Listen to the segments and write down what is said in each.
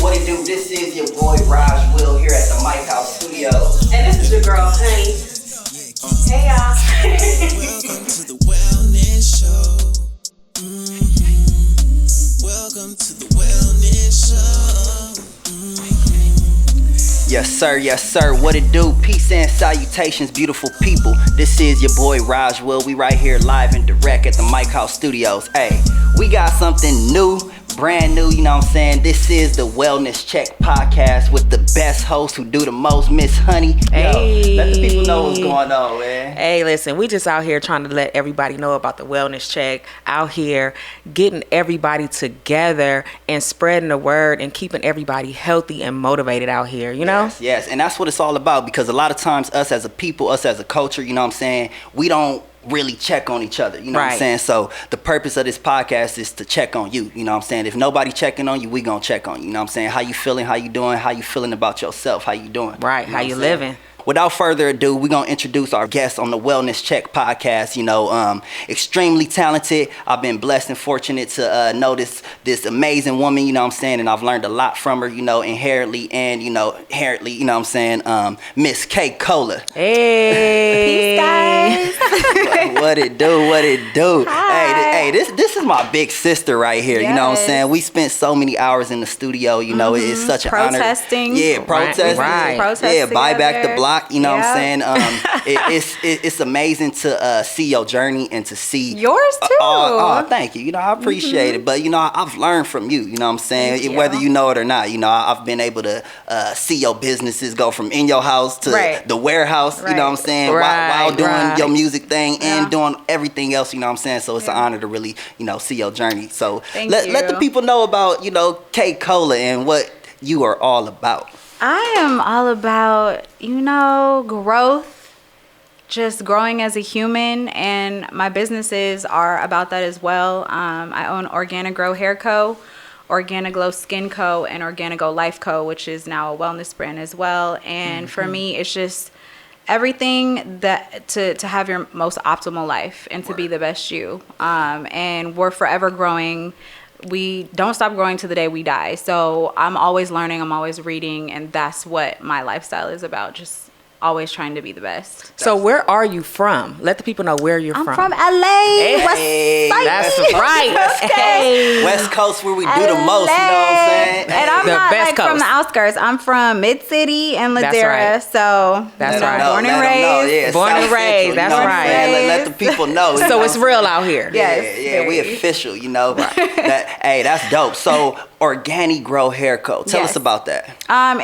What it do? This is your boy Raj Will here at the Mike House Studios. And this is your girl, Honey. Hey, y'all. Welcome to the Wellness Show. Welcome to the Wellness Show. Yes, sir. Yes, sir. What it do? Peace and salutations, beautiful people. This is your boy Raj Will. We right here live and direct at the Mike House Studios. Hey, we got something new, brand new, you know what I'm saying? This is the Wellness Check podcast with the best host who do the most, Miss Honey. Hey. Yo, let the people know what's going on, man. Hey, listen, we just out here trying to let everybody know about the Wellness Check. Out here getting everybody together and spreading the word and keeping everybody healthy and motivated out here, you know? Yes, and that's what it's all about, because a lot of times us as a people, us as a culture, you know what I'm saying, we don't really check on each other, you know what I'm saying? So the purpose of this podcast is to check on you, you know what I'm saying? If nobody checking on you, we gonna check on you, you know what I'm saying? How you feeling, how you doing, how you feeling about yourself, how you doing? Right, you know how you living. Without further ado, we're going to introduce our guest on the Wellness Check podcast. You know, extremely talented. I've been blessed and fortunate to know this amazing woman, you know what I'm saying? And I've learned a lot from her, you know, inherently, you know what I'm saying? Miss K. Cola. Hey. Peace, guys. What it do? What it do? Hi. Hey, this is my big sister right here, you know what I'm saying? We spent so many hours in the studio, you know, it's such an honor. Protesting. Yeah, protesting. Right. Yeah, buy back the block. You know what I'm saying? Yep. It's amazing to see your journey and to see yours too. Thank you. You know, I appreciate it. But you know, I've learned from you. You know what I'm saying? Thank you. Whether you know it or not, you know, I've been able to see your businesses go from in your house to the warehouse. You know what I'm saying? While doing your music thing and doing everything else. You know what I'm saying? So it's an honor to really, you know, see your journey. So let the people know about, you know, K. Cola and what you are all about. I am all about, you know, growth, just growing as a human, and my businesses are about that as well. I own Organic Grow Hair Co., Organic Glow Skin Co., and Organic Go Life Co., which is now a wellness brand as well. And for me, it's just everything that to have your most optimal life and to be the best you. And we're forever growing. We don't stop growing to the day we die. So I'm always learning, I'm always reading, and that's what my lifestyle is about, just always trying to be the best. So where are you from? Let the people know where you're from. I'm from LA. Hey, that's right. Okay. West Coast, where we do the most, you know what I'm saying? And I'm The not best like coast. from the outskirts. I'm from Mid-City and That's Ladera. right. So That's you know, right. born and raised. Born and raised, that's right. Let the people know. You So know it's what I'm real saying? out here. Yes, Yeah, we very. official, you know. That's dope. So Organic Grow Hair Co. Tell us about that.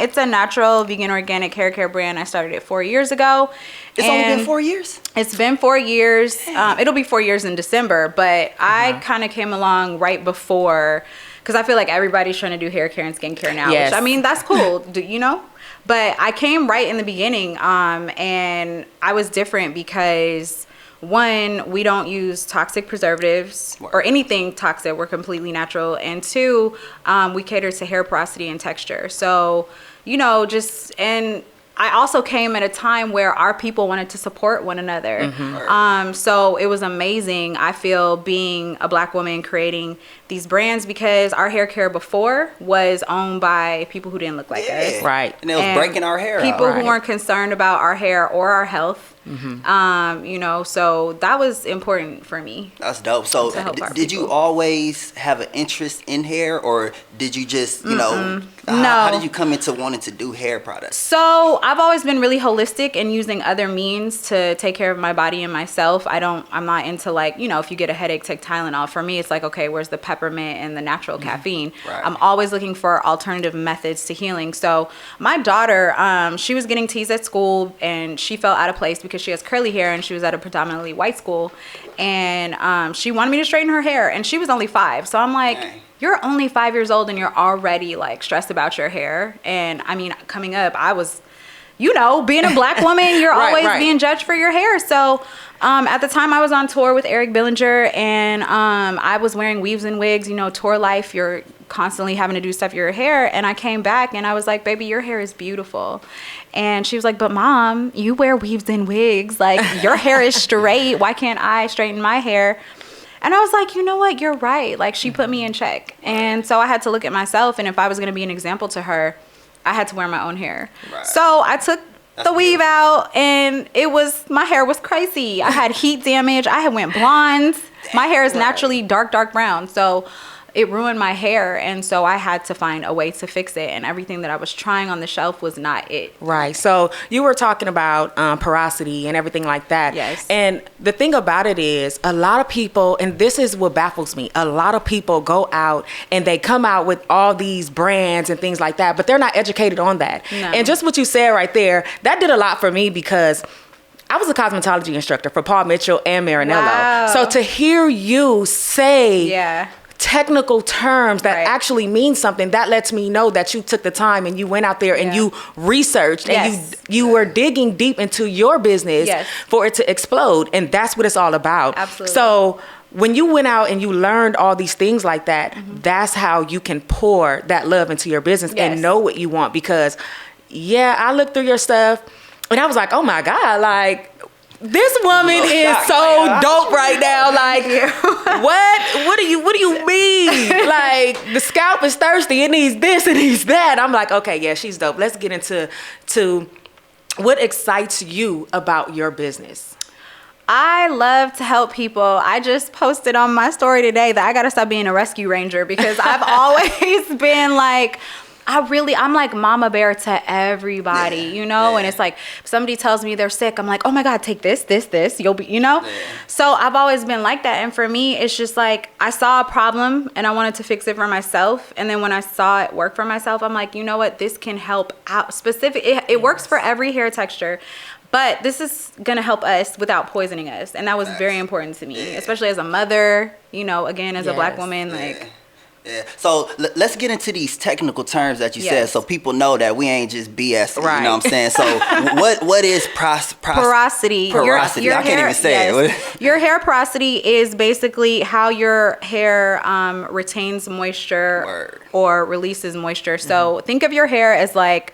It's a natural vegan organic hair care brand. I started it 4 years ago. It's only been 4 years? It's been 4 years. It'll be 4 years in December, but I kind of came along right before, because I feel like everybody's trying to do hair care and skincare now, Yes. which, I mean, that's cool, you know? But I came right in the beginning, and I was different because, one, we don't use toxic preservatives or anything toxic. We're completely natural. And two, we cater to hair porosity and texture. So, you know, and I also came at a time where our people wanted to support one another. So it was amazing, I feel, being a Black woman creating these brands, because our hair care before was owned by people who didn't look like us. Right. And it was breaking our hair People out. who weren't concerned about our hair or our health. You know, so that was important for me. That's dope. So To help our did you people. always have an interest in hair, or did you just, you know, No. how did you come into wanting to do hair products? So I've always been really holistic and using other means to take care of my body and myself. I'm not into, like, you know, if you get a headache, take Tylenol. For me, it's like, okay, where's the peppermint and the natural caffeine? Right. I'm always looking for alternative methods to healing. So my daughter, she was getting teased at school, and she felt out of place because she has curly hair and she was at a predominantly white school. And she wanted me to straighten her hair, and she was only 5. So I'm like, Dang. You're only 5 years old and you're already, like, stressed about your hair. And I mean, coming up, I was, you know, being a Black woman, you're always being judged for your hair. So at the time I was on tour with Eric Billinger, and I was wearing weaves and wigs, you know, tour life, you're constantly having to do stuff to your hair. And I came back and I was like, baby, your hair is beautiful. And she was like, but Mom, you wear weaves and wigs. Like, your hair is straight. Why can't I straighten my hair? And I was like, you know what? You're right. Like, she put me in check. And so I had to look at myself. And if I was going to be an example to her, I had to wear my own hair. Right. So I took the weave out, and my hair was crazy. I had heat damage. I had went blonde. My hair is naturally dark brown. So it ruined my hair, and so I had to find a way to fix it, and everything that I was trying on the shelf was not it. Right. So you were talking about porosity and everything like that. Yes. And the thing about it is, a lot of people, and this is what baffles me, a lot of people go out and they come out with all these brands and things like that, but they're not educated on that. No. And just what you said right there, that did a lot for me, because I was a cosmetology instructor for Paul Mitchell and Marinello. Wow. So to hear you say technical terms that actually mean something, that lets me know that you took the time and you went out there and you researched and you were digging deep into your business for it to explode. And that's what it's all about. Absolutely. So when you went out and you learned all these things like that, that's how you can pour that love into your business and know what you want. Because I looked through your stuff and I was like, oh my God, like, this woman is so dope right now. Like, what do you mean? Like, the scalp is thirsty. It needs this, it needs that. I'm like, okay, yeah, she's dope. Let's get into what excites you about your business. I love to help people. I just posted on my story today that I got to stop being a rescue ranger, because I've always been like, I'm like mama bear to everybody, you know? And it's like, if somebody tells me they're sick, I'm like, oh my God, take this, you'll be, you know? So I've always been like that. And for me, it's just like, I saw a problem and I wanted to fix it for myself. And then when I saw it work for myself, I'm like, you know what? This can help out it works for every hair texture. But this is going to help us without poisoning us. And that was very important to me, especially as a mother, you know, again, as a Black woman, like. Yeah. So let's get into these technical terms that you said, so people know that we ain't just BS. Right. You know what I'm saying? So what is porosity? Porosity. Your I can't even say it. Your hair porosity is basically how your hair retains moisture or releases moisture. So think of your hair as like,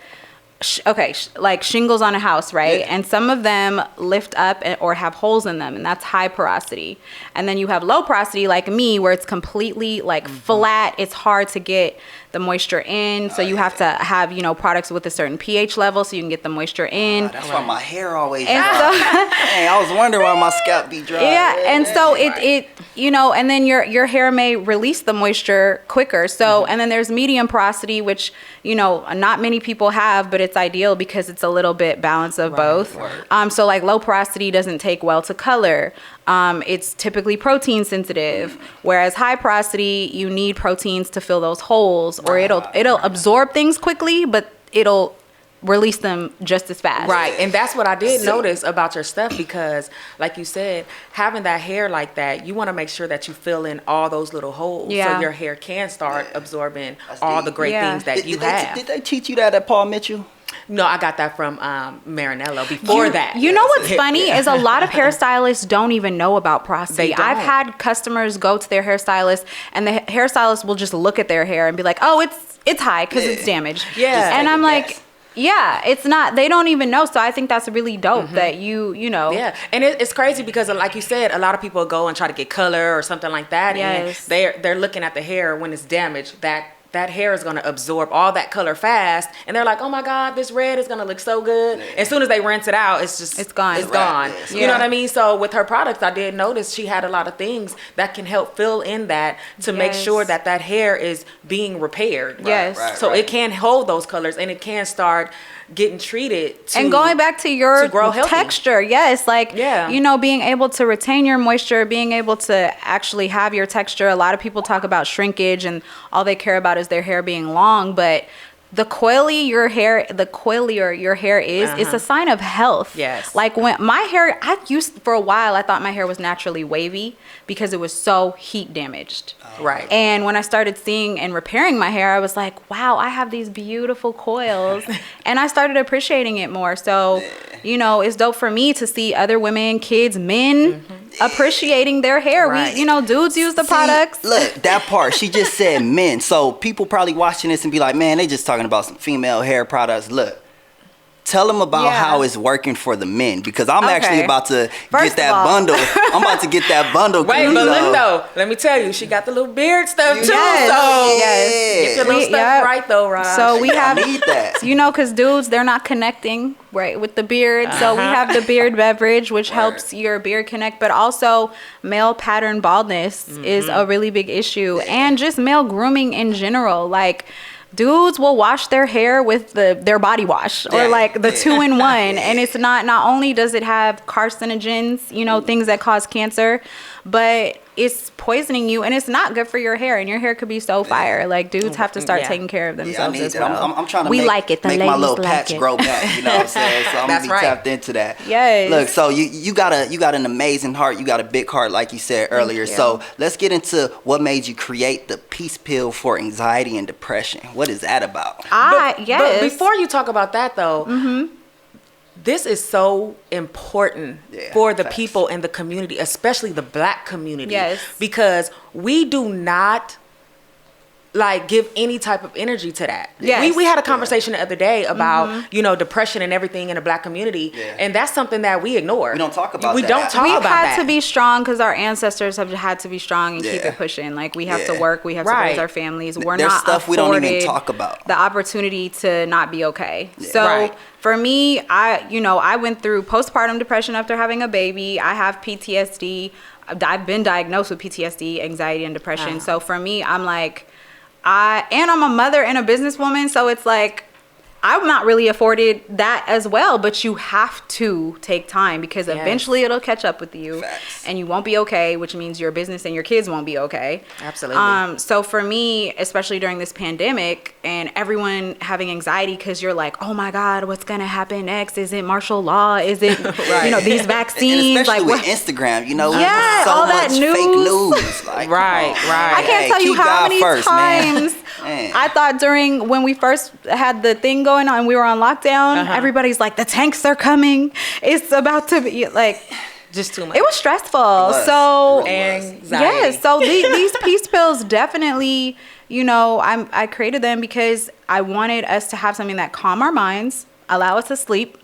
like shingles on a house, right? And some of them lift up or have holes in them, and that's high porosity. And then you have low porosity, like me, where it's completely like flat. It's hard to get the moisture in, so you have to have, you know, products with a certain pH level so you can get the moisture in. That's why my hair always dry. Dang, I was wondering why my scalp be dry. And so it you know, and then your hair may release the moisture quicker. So and then there's medium porosity, which, you know, not many people have, but it's ideal because it's a little bit balance of both. So like low porosity doesn't take well to color. It's typically protein sensitive, whereas high porosity, you need proteins to fill those holes, or it'll absorb things quickly, but it'll release them just as fast. Right. And that's what I did notice about your stuff, because like you said, having that hair like that, you want to make sure that you fill in all those little holes so your hair can start absorbing all the great things that you have. Did they teach you that at Paul Mitchell? No, I got that from Marinello before that. You know what's funny is a lot of hairstylists don't even know about porosity. I've had customers go to their hairstylist, and the hairstylist will just look at their hair and be like, oh, it's high because it's damaged. And I'm like, it's not, they don't even know. So I think that's really dope that you know. Yeah. And it's crazy because, like you said, a lot of people go and try to get color or something like that. And they're looking at the hair when it's damaged, that hair is going to absorb all that color fast, and they're like, oh my God, this red is going to look so good. As soon as they rinse it out, it's gone. You know what I mean? So with her products, I did notice she had a lot of things that can help fill in that to make sure that hair is being repaired. So it can hold those colors, and it can start getting treated and going back to your texture. You know, being able to retain your moisture, being able to actually have your texture. A lot of people talk about shrinkage and all they care about is their hair being long, but the coilier your hair is, it's a sign of health. Like when my hair, for a while, I thought my hair was naturally wavy because it was so heat damaged. And when I started seeing and repairing my hair, I was like, wow, I have these beautiful coils. And I started appreciating it more. So, you know, it's dope for me to see other women, kids, men appreciating their hair. We, you know, dudes use the products. Look, that part, she just said men. So people probably watching this and be like, man, they just talking about some female hair products. Look, Tell them about how it's working for the men, because I'm actually about to get that bundle. I'm about to get that bundle. Wait, but look though, let me tell you, she got the little beard stuff too. Get your little stuff right though, Raj. So we have, I need that. You know, because dudes, they're not connecting right with the beard. So we have the beard beverage, which helps your beard connect, but also male pattern baldness is a really big issue, and just male grooming in general. Like, dudes will wash their hair with their body wash or like the 2-in-1, and it's not only does it have carcinogens, you know, things that cause cancer, but it's poisoning you, and it's not good for your hair, and your hair could be so fire. Like, dudes have to start taking care of themselves as well. I'm trying to make my little patch grow back, you know what I'm saying? So I'm gonna be tapped into that. Yes. Look, so you got an amazing heart. You got a big heart, like you said earlier. So let's get into what made you create the Peace Pill for anxiety and depression. What is that about? But before you talk about that though, this is so important for the people in the community, especially the Black community. Yes. Because we do not like give any type of energy to that. Yes. We had a conversation the other day about, you know, depression and everything in the Black community. Yeah. And that's something that we ignore. We don't talk about that. We've had to be strong because our ancestors have had to be strong and keep it pushing. Like, we have to work, we have to raise our families. We're There's not stuff we don't even talk about. The opportunity to not be okay. Yeah. So for me, I went through postpartum depression after having a baby. I have PTSD. I've been diagnosed with PTSD, anxiety, and depression. So for me, I'm like, I'm a mother and a businesswoman, so it's like I'm not really afforded that as well, but you have to take time because eventually it'll catch up with you. Facts. And you won't be okay, which means your business and your kids won't be okay. Absolutely. So for me, especially during this pandemic and everyone having anxiety because you're like, oh my God, what's going to happen next? Is it martial law? Is it, you know, these vaccines? And especially with Instagram, you know, so all much that news. Fake news. Like, right. I can't tell you how many times I thought when we first had the thing going on, we were on lockdown, everybody's like, the tanks are coming. It's about to be like, just too much. It was stressful. So anxiety. So these peace pills definitely, you know, I created them because I wanted us to have something that calm our minds, allow us to sleep.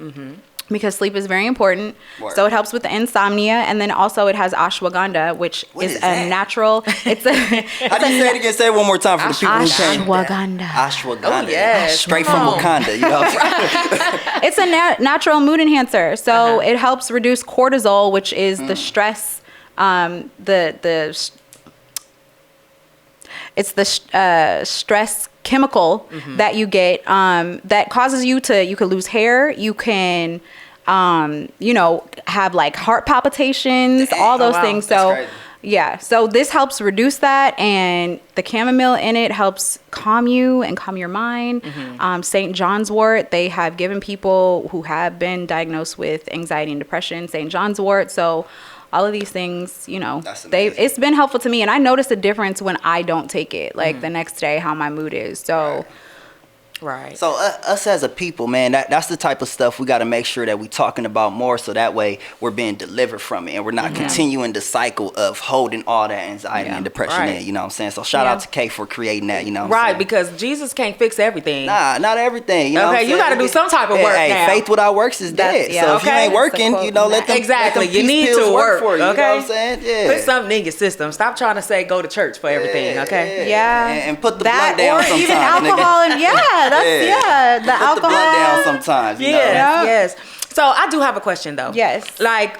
Because sleep is very important. So it helps with the insomnia, and then also it has ashwagandha, which is a natural. It's a. How do you say it again? Say it one more time for the people who can't. Ashwagandha. Oh yes, straight from Wakanda. You know. It's a natural mood enhancer. So it helps reduce cortisol, which is the stress. It's the stress chemical that you get that causes you could lose hair. You can, you know, have like heart palpitations, all those things. So so this helps reduce that, and the chamomile in it helps calm you and calm your mind. St. John's wort, they have given people who have been diagnosed with anxiety and depression St. John's wort. So all of these things, you know, it's been helpful to me. And I notice a difference when I don't take it, like the next day, how my mood is. So Right. So us as a people, man, that's the type of stuff we got to make sure that we're talking about more, so that way we're being delivered from it and we're not continuing the cycle of holding all that anxiety and depression in, you know what I'm saying? So shout out to Kay for creating that, you know what I'm saying? Because Jesus can't fix everything. Nah, not everything. You know what I'm you got to do some type of work now. Faith without works is dead. So if you ain't working, you know, let them you need to work for you. Okay. You know what I'm saying? Yeah. Put something in your system. Stop trying to say go to church for everything, okay? Yeah. And put the blunt down sometimes. Even alcohol and the put alcohol. the blunt down sometimes. You know? Yes. So I do have a question though. Yes. Like,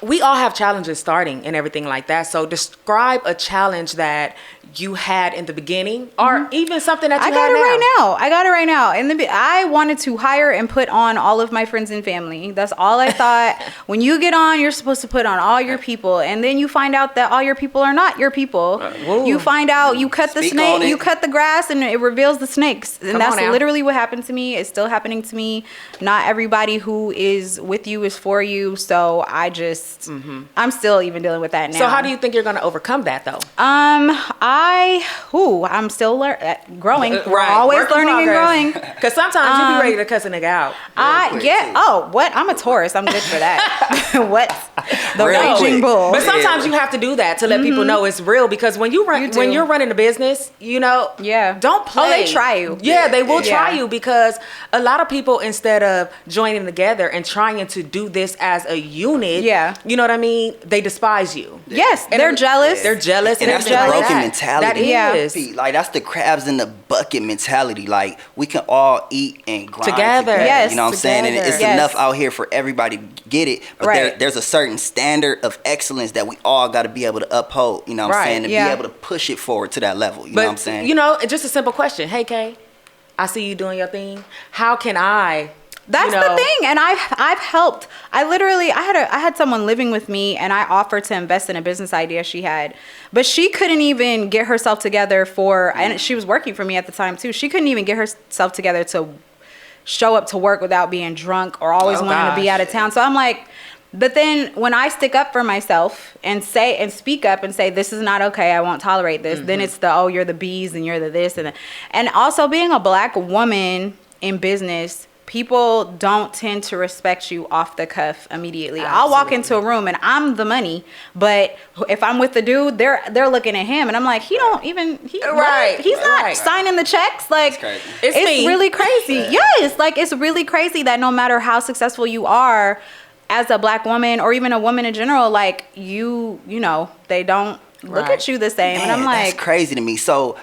we all have challenges starting and everything like that. So describe a challenge that you had in the beginning, or even something that you have now. I got it right now. I wanted to hire and put on all of my friends and family. That's all I thought. When you get on, you're supposed to put on all your people, and then you find out that all your people are not your people. You find out you cut the snake, you cut the grass, and it reveals the snakes. And that's literally what happened to me. It's still happening to me. Not everybody who is with you is for you. So I just, I'm still even dealing with that now. So how do you think you're going to overcome that though? I'm still growing. We're always learning and growing. Because sometimes you be ready to cuss a nigga out. What? I'm a Taurus. I'm good for that. What? The raging bull. But sometimes you have to do that to let people know it's real, because when you're running a business, don't play. Oh, they try you. Yeah, they will try you, because a lot of people, instead of joining together and trying to do this as a unit, you know what I mean? They despise you. Yes, they're jealous. They're jealous. And that's the broken mentality. That is. Like, that's the crabs in the bucket mentality. Like, we can all eat and grind together. Yes, you know what I'm saying? And it's enough out here for everybody to get it. But there's a certain standard of excellence that we all got to be able to uphold. You know what I'm saying? And be able to push it forward to that level. You know what I'm saying? You know, just a simple question. Hey, Kay, I see you doing your thing. How can I... That's the thing, and I've helped. I had someone living with me, and I offered to invest in a business idea she had, but she couldn't even get herself together and she was working for me at the time too. She couldn't even get herself together to show up to work without being drunk or always wanting to be out of town. So I'm like, but then when I stick up for myself and speak up and say, this is not okay, I won't tolerate this, then it's you're the bees and you're the this and also being a Black woman in business. People don't tend to respect you off the cuff immediately. Absolutely. I'll walk into a room and I'm the money, but if I'm with the dude, they're looking at him and I'm like, he's not signing the checks. Like, it's really crazy. Yes, like, it's really crazy that no matter how successful you are as a Black woman or even a woman in general, like, you know, they don't look at you the same. Man, and I'm like, that's crazy to me. So.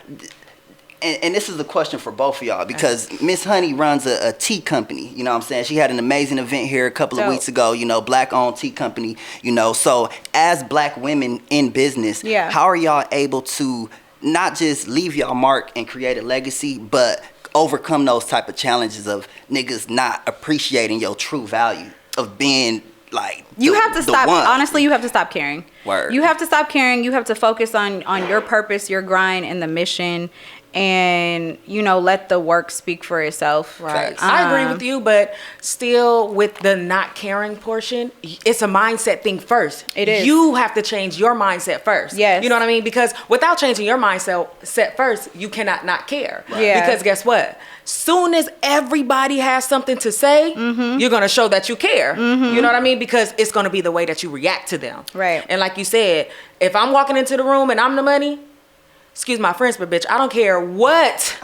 And this is a question for both of y'all, because Miss Honey runs a tea company. You know what I'm saying? She had an amazing event here a couple of weeks ago, you know, Black-owned tea company, you know. So as Black women in business, how are y'all able to not just leave y'all mark and create a legacy, but overcome those type of challenges of niggas not appreciating your true value of being like you have to stop. Honestly, you have to stop caring. Word. You have to stop caring. You have to focus on your purpose, your grind, and the mission. And, you know, let the work speak for itself. Right. I agree with you, but still with the not caring portion, it's a mindset thing first. It is. You have to change your mindset first. Yes. You know what I mean? Because without changing your mindset first, you cannot not care. Right. Yeah. Because guess what? Soon as everybody has something to say, you're going to show that you care. You know what I mean? Because it's going to be the way that you react to them. Right. And like you said, if I'm walking into the room and I'm the money, excuse my French, but bitch, I don't care what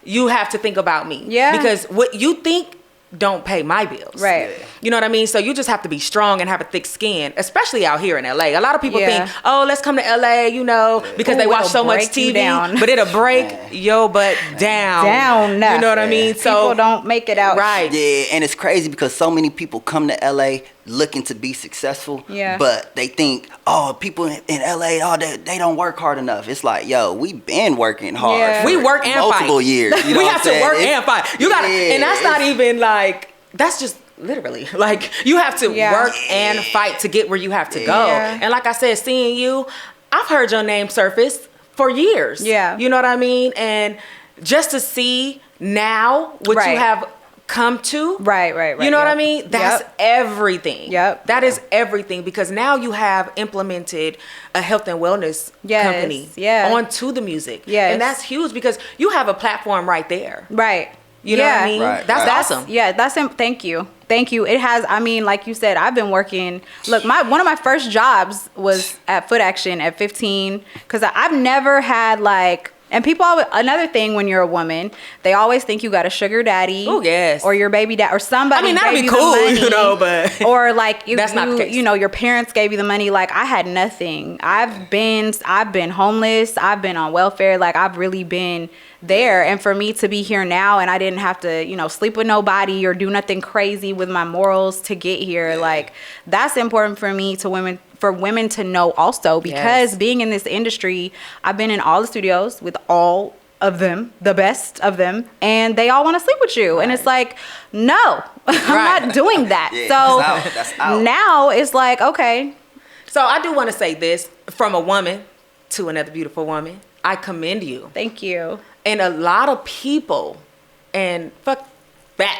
you have to think about me. Yeah. Because what you think don't pay my bills. Right. You know what I mean? So you just have to be strong and have a thick skin, especially out here in LA. A lot of people think, oh, let's come to LA, you know, because they watch so much TV, but it'll break your butt down. You know what I mean? So people don't make it out. Right. Yeah, and it's crazy because so many people come to LA looking to be successful, but they think, oh, people in LA, oh, they don't work hard enough. It's like, yo, we been working hard for we work and multiple fight. years. You know we have to work and fight. You gotta, and that's not even like, that's just literally like, you have to work and fight to get where you have to go. And like I said, seeing you, I've heard your name surface for years. You know what I mean? And just to see now what you have come to, right, you know what I mean? That's everything. That is everything, because now you have implemented a health and wellness company onto the music, and that's huge because you have a platform right there, you know what I mean? That's awesome. Thank you. It has, I mean, like you said, I've been working. Look, one of my first jobs was at Foot Action at 15, because I've never had like. And people always, another thing when you're a woman, they always think you got a sugar daddy. Oh, yes. Or your baby dad, or somebody. I mean, that'd gave be you cool, the money, you know, but or like that's not the case. You know, your parents gave you the money. Like, I had nothing. I've been homeless. I've been on welfare. Like, I've really been there. And for me to be here now, and I didn't have to, you know, sleep with nobody or do nothing crazy with my morals to get here. Like, that's important for me for women to know also, because being in this industry, I've been in all the studios with all of them, the best of them, and they all want to sleep with you. And it's like, no, I'm not doing that. So that's out. Now it's like, okay. So I do want to say this from a woman to another beautiful woman. I commend you. Thank you. And a lot of people, and fuck that,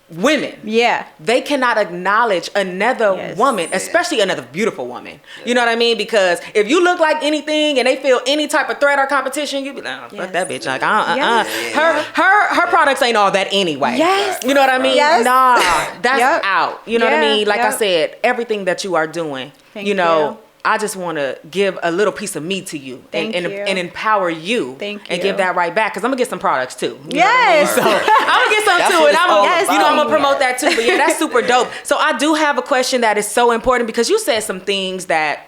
women. Yeah. They cannot acknowledge another woman, especially another beautiful woman. You know what I mean? Because if you look like anything and they feel any type of threat or competition, you be like, oh, fuck that bitch. Like, her products ain't all that anyway. Yes. You know what I mean? Yes. Nah, that's out. You know what I mean? Like I Yep. said, everything that you are doing, Thank you know, you. I just want to give a little piece of me to you Thank you. and empower you Thank and you. give that right back. Because I'm going to get some products too. You Yes. know what I mean? So I'm going to get some That's too. what And it's I'm all going about. you know, I'm going to promote that too. But yeah, that's super dope. So I do have a question that is so important because you said some things that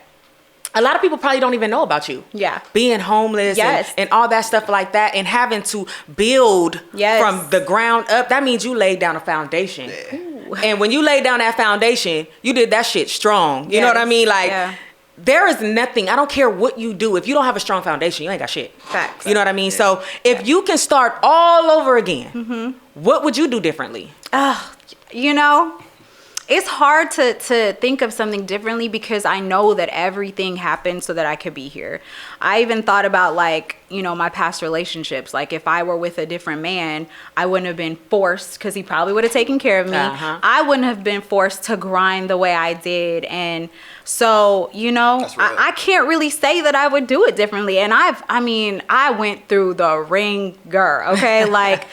a lot of people probably don't even know about you. Yeah. Being homeless and all that stuff like that and having to build from the ground up. That means you laid down a foundation. And when you laid down that foundation, you did that shit strong. You know what I mean? Like, there is nothing, I don't care what you do. If you don't have a strong foundation, you ain't got shit. Facts. You know what I mean? So if you can start all over again, what would you do differently? You know, it's hard to think of something differently because I know that everything happened so that I could be here. I even thought about, like, you know, my past relationships. Like, if I were with a different man, I wouldn't have been forced, because he probably would have taken care of me. I wouldn't have been forced to grind the way I did. And so, you know, I can't really say that I would do it differently. And I went through the ringer, okay? Like,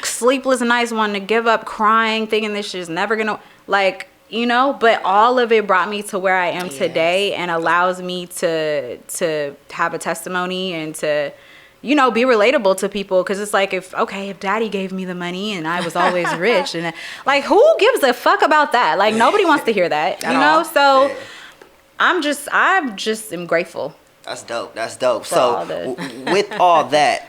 sleepless nights, wanting to give up, crying, thinking this shit's never gonna, like, you know, but all of it brought me to where I am today and allows me to have a testimony and to, you know, be relatable to people. Because it's like, if daddy gave me the money and I was always rich, and like, who gives a fuck about that? Like, nobody wants to hear that, you know? So I'm just am grateful. That's dope. So with all that,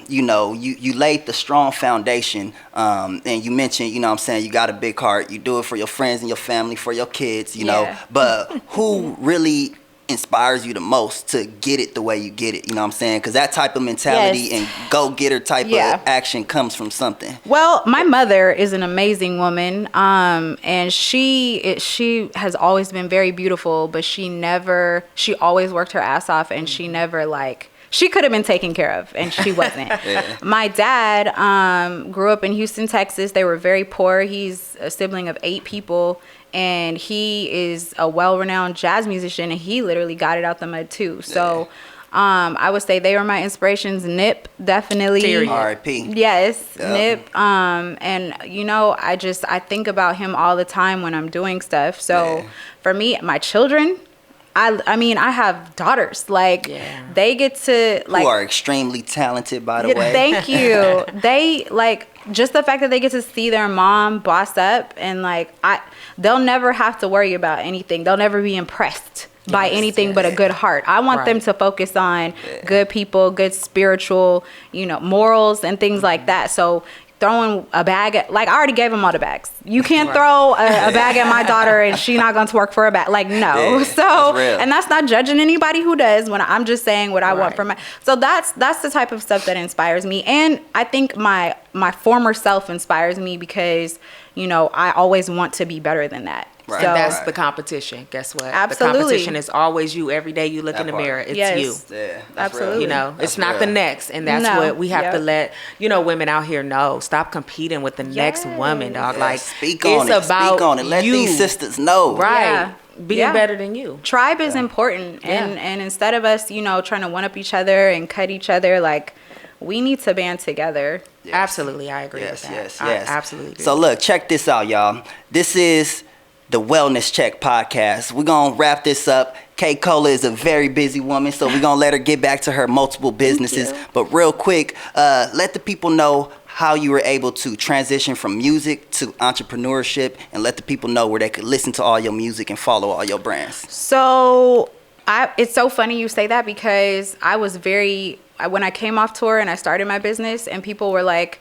you know, you laid the strong foundation, and you mentioned, you know what I'm saying, you got a big heart, you do it for your friends and your family, for your kids, you know, but who really inspires you the most to get it the way you get it, you know what I'm saying? Because that type of mentality and go-getter type of action comes from something. Well, my mother is an amazing woman, and she has always been very beautiful, but she always worked her ass off, and she never, like, she could have been taken care of, and she wasn't. My dad grew up in Houston, Texas. They were very poor. He's a sibling of 8 people, and he is a well-renowned jazz musician, and he literally got it out the mud too. So I would say they were my inspirations. Nip, definitely. R.I.P. Yes, Nip. And, you know, I think about him all the time when I'm doing stuff. So for me, my children, I mean, I have daughters. Like, they get to, like, who are extremely talented, by the way. Thank you. They, like, just the fact that they get to see their mom boss up, and, like, they'll never have to worry about anything. They'll never be impressed by anything but a good heart. I want them to focus on good people, good spiritual, you know, morals and things like that. So throwing a bag at, like, I already gave them all the bags. You can't throw a bag at my daughter and she not going to work for a bag. Like, no. So, and that's not judging anybody who does, when I'm just saying what I want for my, so that's the type of stuff that inspires me. And I think my former self inspires me because, you know, I always want to be better than that. Right. So, and that's the competition. Guess what? Absolutely. The competition is always you. Every day you look in the mirror, it's you. Yeah, absolutely. You know, it's not the next. And that's what we have to let, you know, women out here know. Stop competing with the next woman, dog. Like, speak on it. Speak on it. Let these sisters know. Right. Being better than you. Tribe is important. And instead of us, you know, trying to one up each other and cut each other, like, we need to band together. Yes. Absolutely. I agree with that. Yes. I absolutely agree. So look, check this out, y'all. This is the Wellness Check podcast. We're going to wrap this up. K. Cola is a very busy woman, so we're going to let her get back to her multiple businesses. But real quick, let the people know how you were able to transition from music to entrepreneurship, and let the people know where they could listen to all your music and follow all your brands. So it's so funny you say that, because I was when I came off tour and I started my business, and people were like,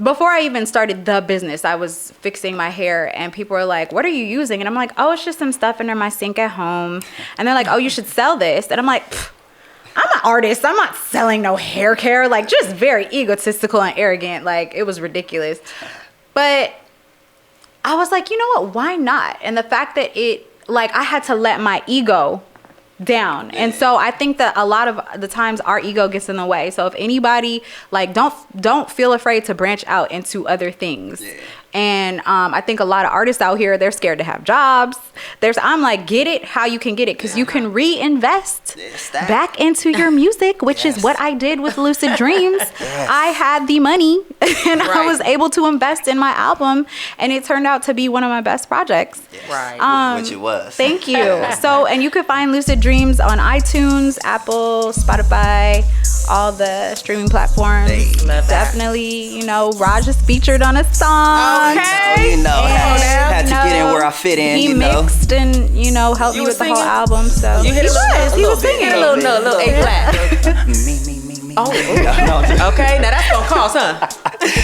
before I even started the business, I was fixing my hair, and people were like, what are you using? And I'm like, oh, it's just some stuff under my sink at home. And they're like, oh, you should sell this. And I'm like, I'm an artist. I'm not selling no hair care. Like, just very egotistical and arrogant. Like, it was ridiculous. But I was like, you know what? Why not? And the fact that I had to let my ego down. And so I think that a lot of the times our ego gets in the way. So if anybody, like, don't feel afraid to branch out into other things. Yeah. And I think a lot of artists out here, they're scared to have jobs. I'm like, get it how you can get it, because you can reinvest back into your music, which is what I did with Lucid Dreams. I had the money and I was able to invest in my album, and it turned out to be one of my best projects. Which it was. Thank you. So, and you can find Lucid Dreams on iTunes, Apple, Spotify, all the streaming platforms. Definitely, you know, Raj is featured on a song. Okay. You know, had to get in where I fit in. He mixed and, you know, helped me with the whole album. So you hit he was singing a little A flat. Me. Oh, okay. Now that's gonna cost, huh?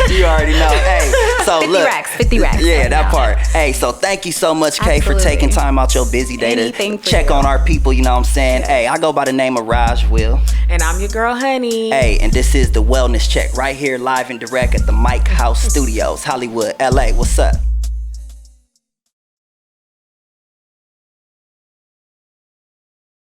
You already know. Hey, so 50 racks. Yeah, right that now. part. Hey, so thank you so much, Kay, for taking time out your busy day Anything to check on our people. You know what I'm saying? Hey, I go by the name of Raj Will. And I'm your girl, Honey. Hey, and this is the Wellness Check right here, live and direct at the Mike House Studios, Hollywood, LA. What's up?